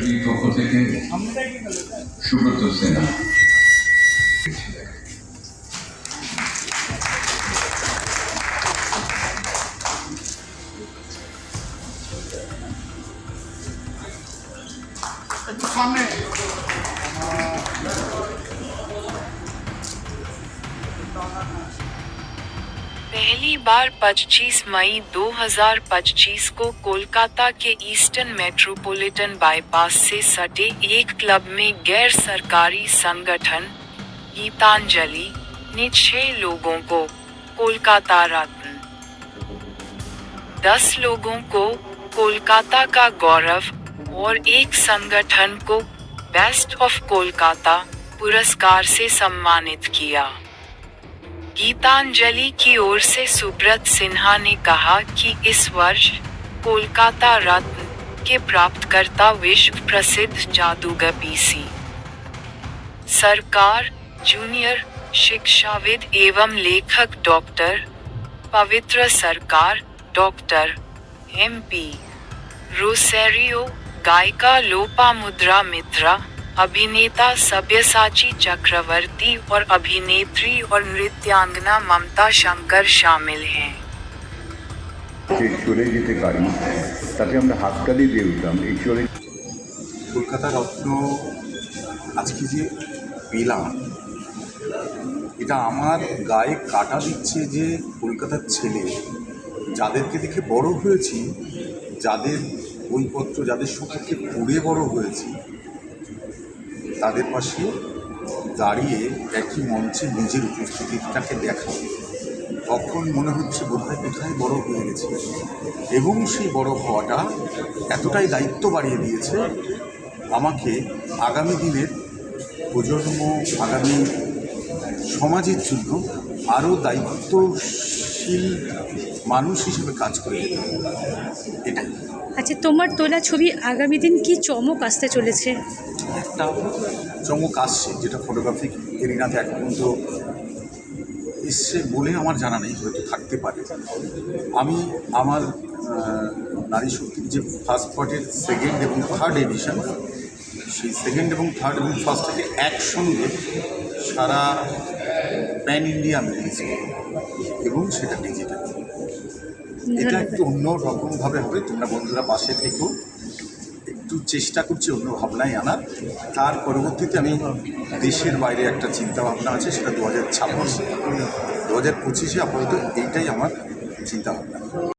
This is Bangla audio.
টিভির পক্ষ থেকে সুব্রত সিনহা। पहली बार 25 मई 2025 को कोलकाता के ईस्टर्न मेट्रोपॉलिटन बाईपास से सटे एक क्लब में गैर सरकारी संगठन गीतांजलि ने 6 लोगों को कोलकाता रत्न, 10 लोगों को कोलकाता का गौरव और एक संगठन को बेस्ट ऑफ कोलकाता पुरस्कार से सम्मानित किया। गीतांजलि की ओर से सुब्रत सिन्हा ने कहा कि इस वर्ष कोलकाता रत्न के प्राप्तकर्ता विश्व प्रसिद्ध जादूगर पीसी सरकार, जूनियर शिक्षाविद एवं लेखक डॉक्टर पवित्र सरकार, डॉक्टर MP रोसेरियो, गायिका लोपामुद्रा मित्रा, अभिनेता सब्यसाची चक्रवर्ती और अभिनेत्री और नृत्यांगना ममता शंकर शामिल हैं। চলে যেতে পারি তাতে আমরা হাততালি দিয়ে উঠলাম। এই চলে কলকাতা রত্ন আজকে যে পেলাম, এটা আমার গায়ে কাটা দিচ্ছে যে কলকাতার ছেলে যাদেরকে দেখে বড় হয়েছি, যাদের বইপত্র যাদের সম্পর্কে পড়ে বড় হয়েছি, তাদের পাশে দাঁড়িয়ে একই মঞ্চে নিজের উপস্থিতিটাকে দেখা, তখন মনে হচ্ছে বোধহয় কোথায় বড় হয়ে গেছে। এবং সেই বড় হওয়াটা এতটাই দায়িত্ব বাড়িয়ে দিয়েছে আমাকে আগামী দিনের প্রজন্ম, আগামী সমাজের জন্য আরও দায়িত্বশীল মানুষ হিসেবে কাজ করে যেতে হবে। এটাই। আচ্ছা, তোমার তোলা ছবি আগামী দিন কি চমক আসতে চলেছে? একটা চমক আসছে, যেটা ফটোগ্রাফিক এরিনাতে এখন পর্যন্ত এসছে বলে আমার জানা নেই, হয়তো থাকতে পারে। আমি আমার নারী শক্তির যে ফার্স্ট পার্টের সেকেন্ড এবং থার্ড এডিশন, সেই সেকেন্ড এবং থার্ড এবং ফার্স্টটাকে একসঙ্গে সারা প্যান ইন্ডিয়া রিলিজ করব এবং সেটা ডিজিটাল। এটা একটু অন্য রকমভাবে হবে। তোমরা বন্ধুরা পাশে থেকেও একটু চেষ্টা করছি অন্য ভাবনায় আনার। তার পরবর্তীতে আমি দেশের বাইরে একটা চিন্তাভাবনা আছে, সেটা 2026, 2025 আপাতত এইটাই আমার চিন্তাভাবনা।